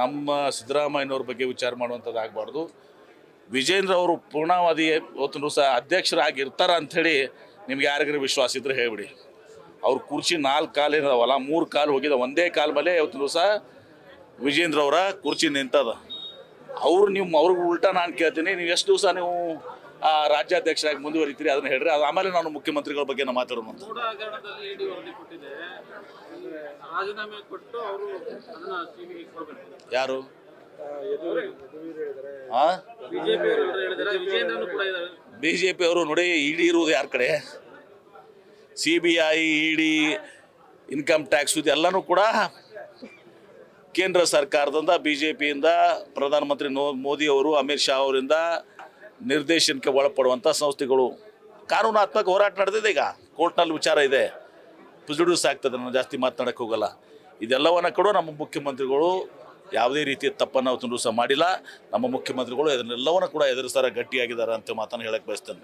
ನಮ್ಮ ಸಿದ್ದರಾಮಯ್ಯನವ್ರ ಬಗ್ಗೆ ವಿಚಾರ ಮಾಡುವಂಥದ್ದು ಆಗಬಾರ್ದು. ವಿಜೇಂದ್ರ ಅವರು ಪೂರ್ಣಾವಧಿ ಇವತ್ತು ದಿವಸ ಅಧ್ಯಕ್ಷರಾಗಿರ್ತಾರ ಅಂಥೇಳಿ ನಿಮ್ಗೆ ಯಾರಿಗಾರು ವಿಶ್ವಾಸ ಇದ್ರೆ ಹೇಳಿಬಿಡಿ. ಅವ್ರ ಕುರ್ಚಿ 4 ಕಾಲು ಇದಾವಲ್ಲ, 3 ಕಾಲು ಹೋಗಿದ, ಒಂದೇ ಕಾಲ ಮೇಲೆ ಇವತ್ತು ದಿವಸ ವಿಜೇಂದ್ರ ಅವರ ಕುರ್ಚಿ ನಿಂತದ. ಅವ್ರಿಗೆ ಉಲ್ಟಾ ನಾನು ಕೇಳ್ತೀನಿ, ನೀವು ಎಷ್ಟು ದಿವಸ ನೀವು ರಾಜ್ಯಾಧ್ಯಕ್ಷರಾಗಿ ಮುಂದುವರಿತೀರಿ ಅದನ್ನ ಹೇಳ್ರಿ, ಅದು ಆಮೇಲೆ ನಾನು ಮುಖ್ಯಮಂತ್ರಿಗಳ ಬಗ್ಗೆ ನಾವು ಮಾತಾಡೋಣ ಅಂತ. ಯಾರು ಬಿಜೆಪಿ ಅವರು ನೋಡಿ, ಇಡಿ ಇರುವುದು ಯಾರ ಕಡೆ? CBI, ಇಡಿ, ಇನ್ಕಮ್ ಟ್ಯಾಕ್ಸ್ ಇದೆಲ್ಲನೂ ಕೂಡ ಕೇಂದ್ರ ಸರ್ಕಾರದಿಂದ, BJPಯಿಂದ, ಪ್ರಧಾನಮಂತ್ರಿ ಮೋದಿ ಅವರು, ಅಮಿತ್ ಶಾ ಅವರಿಂದ ನಿರ್ದೇಶನಕ್ಕೆ ಒಳಪಡುವಂಥ ಸಂಸ್ಥೆಗಳು. ಕಾನೂನಾತ್ಮಕ ಹೋರಾಟ ನಡೆದಿದೆ. ಈಗ ಕೋರ್ಟ್ನಲ್ಲಿ ವಿಚಾರ ಇದೆ, ಪ್ರೊಸೀಡ್ಯೂರ್ಸ್ ಆಗ್ತದೆ. ನಾನು ಜಾಸ್ತಿ ಮಾತನಾಡಕ್ಕೆ ಹೋಗಲ್ಲ. ಇದೆಲ್ಲವನ್ನ ಕೂಡ ನಮ್ಮ ಮುಖ್ಯಮಂತ್ರಿಗಳು ಯಾವುದೇ ರೀತಿಯ ತಪ್ಪನ್ನು ಅವತ್ತು ಸಹ ಮಾಡಿಲ್ಲ. ನಮ್ಮ ಮುಖ್ಯಮಂತ್ರಿಗಳು ಇದನ್ನೆಲ್ಲವನ್ನ ಕೂಡ ಎದುರಿಸ್ತಾರೆ, ಗಟ್ಟಿಯಾಗಿದ್ದಾರೆ ಅಂತ ಮಾತನ್ನು ಹೇಳಕ್ಕೆ ಬಯಸ್ತೇನೆ.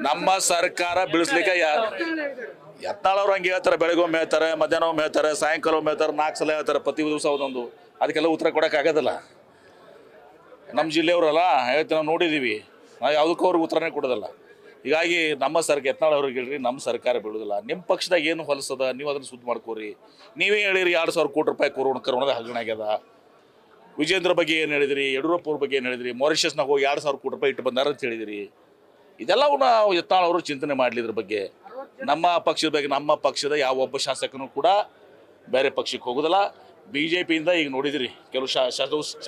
ನಮ್ಮ ಸರ್ಕಾರ ಬೀಳಿಸ್ಲಿಕ್ಕೆ ಯತ್ನಾಳ್ ಅವ್ರು ಹಂಗೆ ಹೇಳ್ತಾರೆ, ಬೆಳಗೊಮ್ಮೆ ಹೇಳ್ತಾರೆ, ಮಧ್ಯಾಹ್ನ ಒಮ್ಮೆ ಹೇಳ್ತಾರೆ, ಸಾಯಂಕಾಲ ಒಮ್ಮೆ ಹೇಳ್ತಾರೆ, 4 ಸಲ ಹೇಳ್ತಾರೆ, ಪ್ರತಿ ದಿವಸ ಒಂದೊಂದು. ಅದಕ್ಕೆಲ್ಲ ಉತ್ತರ ಕೊಡೋಕ್ಕಾಗೋದಿಲ್ಲ. ನಮ್ಮ ಜಿಲ್ಲೆಯವರಲ್ಲ ಹೇಳ್ತೀವಿ, ನಾವು ನೋಡಿದ್ದೀವಿ. ನಾವು ಯಾವುದಕ್ಕೂ ಅವ್ರಿಗೆ ಉತ್ತರನೇ ಕೊಡೋದಿಲ್ಲ. ಹೀಗಾಗಿ ನಮ್ಮ ಯತ್ನಾಳ್ ಅವ್ರಿಗೆ ಹೇಳ್ರಿ, ನಮ್ಮ ಸರ್ಕಾರ ಬೀಳೋದಿಲ್ಲ. ನಿಮ್ಮ ಪಕ್ಷದಾಗ ಏನು ಹೊಲಸದ ನೀವು ಅದನ್ನು ಸುದ್ದಿ ಮಾಡ್ಕೋರಿ. ನೀವೇ ಹೇಳಿರಿ 2,000 ಕೋಟಿ ರೂಪಾಯಿ ಕರೋನದ ಹಗರಣ ಆಗ್ಯದ. ವಿಜೇಂದ್ರ ಬಗ್ಗೆ ಏನು ಹೇಳಿದಿರಿ, ಯಡಿಯೂರಪ್ಪ ಅವ್ರ ಬಗ್ಗೆ ಏನು ಹೇಳಿದಿರಿ, ಮಾರಿಷಸ್ನಾಗ ಹೋಗಿ 2,000 ಕೋಟಿ ರೂಪಾಯಿ ಇಟ್ಟು ಬಂದಾರ ಅಂತ ಹೇಳಿದಿರಿ. ಇದೆಲ್ಲವನ್ನ ಯತ್ನಾಳ್ ಅವರು ಚಿಂತನೆ ಮಾಡಲಿ. ಇದ್ರ ಬಗ್ಗೆ ನಮ್ಮ ಪಕ್ಷದ ಬಗ್ಗೆ, ನಮ್ಮ ಪಕ್ಷದ ಯಾವ ಒಬ್ಬ ಶಾಸಕನೂ ಕೂಡ ಬೇರೆ ಪಕ್ಷಕ್ಕೆ ಹೋಗೋದಿಲ್ಲ. BJPಯಿಂದ ಈಗ ನೋಡಿದಿರಿ, ಕೆಲವು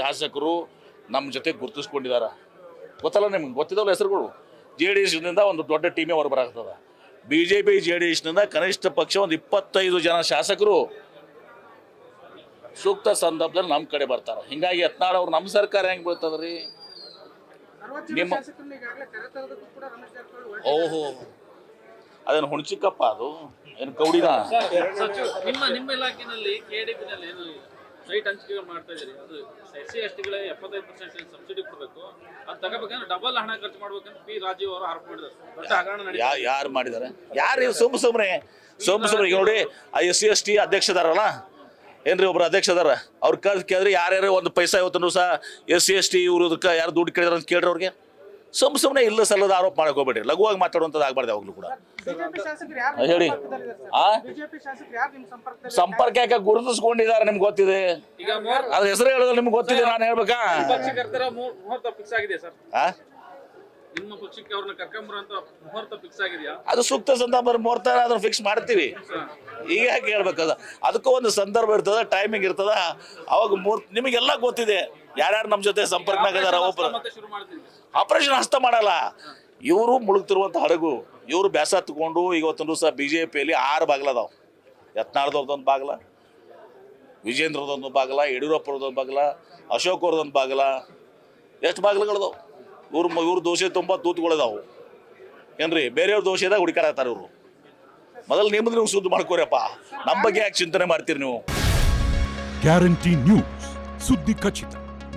ಶಾಸಕರು ನಮ್ಮ ಜೊತೆ ಗುರುತಿಸ್ಕೊಂಡಿದ್ದಾರೆ. ಗೊತ್ತಲ್ಲ ನಿಮ್ಗೆ, ಗೊತ್ತಿದ್ದವಲ್ಲ ಹೆಸರುಗಳು. JDSನಿಂದ ಒಂದು ದೊಡ್ಡ ಟೀಮೇ ಹೊರ ಬರಾಗ್ತದೆ. BJP JDSನಿಂದ ಕನಿಷ್ಠ ಪಕ್ಷ ಒಂದು 25 ಜನ ಶಾಸಕರು ಸೂಕ್ತ ಸಂದರ್ಭದಲ್ಲಿ ನಮ್ಮ ಕಡೆ ಬರ್ತಾರೆ. ಹಿಂಗಾಗಿ ಯತ್ನಾಳ್ ಅವ್ರು ನಮ್ಮ ಸರ್ಕಾರ ಹೆಂಗೆ ಬೀಳ್ತದ್ರಿ? ನಿಮ್ಮ ಓಹೋ, ಅದೇನು ಹುಣ್ಚಿಕಪ್ಪ, ಅದು ಏನು ಕೌಡಿನ? ನಿಮ್ಮ ಇಲಾಖೆಯಲ್ಲಿ KDPನಲ್ಲಿ ಸೈಟ್ ಹಂಚಿಕೆ ಮಾಡ್ತಾ ಇದ್ದೀರಿ, ಅದು SC/STಗಳ 75% ಸಬ್ಸಿಡಿ ಕೊಡಬೇಕು, ಅದು ತಗೋಬೇಕಂದ್ರೆ ಡಬಲ್ ಹಣ ಖರ್ಚು ಮಾಡ್ಬೇಕಂತ P. ರಾಜೀವ್ ಅವರು ಆರೋಪ ಮಾಡಿದ್ದಾರೆ. ದೊಡ್ಡ ಹಗರಣ ಯಾರು ಮಾಡಿದ್ದಾರೆ? ಯಾರು ಸುಮ್ಮನೆ ಈಗ ನೋಡಿ, SC/ST ಅಧ್ಯಕ್ಷ ಅದಾರಲ್ಲ ಏನ್ರಿ, ಒಬ್ರು ಅಧ್ಯಕ್ಷ ಅದಾರ, ಅವ್ರ ಕಳ್ಸಿ ಕೇಳಿದ್ರೆ ಯಾರ್ಯಾರು ಒಂದು ಪೈಸಾ ಇವತ್ತು ಸಹ SC/ST ಇವ್ರು ಇದಕ್ಕೆ ಯಾರು ದುಡ್ಡು ಕೇಳಿದ್ರು ಅಂತ ಕೇಳ್ರಿ ಅವ್ರಿಗೆ. ಸುಮ್ಮನೆ ಇಲ್ಲ ಸಲ್ಲದ ಆರೋಪ ಮಾಡಕ್ ಹೋಗ್ಬೇಡ್ರಿ. ಲಘುವಾಗಿ ಮಾತಾಡುವಂಥದ್ದು ಆಗ್ಬಾರ್ದು ಯಾವಾಗಲೂ ಕೂಡ. ಹೇಳಿ, ಸಂಪರ್ಕ ಯಾಕೆ ಗುರುತಿಸ್ಕೊಂಡಿದ್ದಾರೆ ನಿಮ್ಗೆ ಗೊತ್ತಿದೆ? ಅದ್ರ ಹೆಸರು ಹೇಳಿದ್ರೆ ನಿಮ್ಗೆ ಗೊತ್ತಿದೆ, ನಾನು ಹೇಳ್ಬೇಕಾ? ನಿಮ್ಮ ಪಕ್ಷಕ್ಕೆ ಅವ್ರನ್ನ ಕರ್ಕೊಂಬರಂತ ಮುಹೂರ್ತ ಫಿಕ್ಸ್ ಆಗಿದೆಯಾ? ಅದು ಸೂಕ್ತ ಸಂದರ್ಭ ಮುಹೂರ್ತ ಅದನ್ನ ಫಿಕ್ಸ್ ಮಾಡ್ತೀವಿ. ಈಗ ಯಾಕೆ ಹೇಳ್ಬೇಕದ? ಅದಕ್ಕೂ ಒಂದು ಸಂದರ್ಭ ಇರ್ತದ, ಟೈಮಿಂಗ್ ಇರ್ತದ. ಅವಾಗ ನಿಮಗೆಲ್ಲ ಗೊತ್ತಿದೆ ಯಾರ್ಯಾರು ನಮ್ಮ ಜೊತೆ ಸಂಪರ್ಕನಾಗಿದಾರ. ಆಪರೇಷನ್ ಹಸ್ತ ಮಾಡಲ್ಲ ಇವರು, ಮುಳುಗ್ತಿರುವಂಥ ಹಡಗು ಇವರು. ಬ್ಯಾಸ ತಗೊಂಡು ಇವತ್ತೊಂದು ದಿವಸ BJPಯಲ್ಲಿ 6 ಬಾಗ್ಲದಾವ್. ಯತ್ನಾಳ್ದವ್ರದೊಂದು ಬಾಗ್ಲ, ವಿಜೇಂದ್ರದೊಂದು ಬಾಗ್ಲ, ಯಡಿಯೂರಪ್ಪರದೊಂದು ಬಾಗ್ಲ, ಅಶೋಕ್ ಅವ್ರದೊಂದು ಬಾಗ್ಲ. ಎಷ್ಟು ಬಾಗ್ಲಗಳದಾವ್? ಇವ್ರ ದೋಷೆ ತುಂಬ ತೂತುಗಳಿದಾವು ಏನ್ರಿ. ಬೇರೆಯವ್ರ ದೋಷೆದಾಗ ಹುಡುಕಾಡತ್ತಾರ ಇವರು. ಮೊದಲು ನಿಮ್ಮದು ನೀವು ಸುದ್ದಿ ಮಾಡ್ಕೋರಪ್ಪ, ನಮ್ಮ ಬಗ್ಗೆ ಯಾಕೆ ಚಿಂತನೆ ಮಾಡ್ತೀರಿ ನೀವು? ಗ್ಯಾರಂಟಿ ನ್ಯೂಸ್, ಸುದ್ದಿ ಖಚಿತ,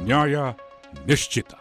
ನ್ಯಾಯ ನಿಶ್ಚಿತ.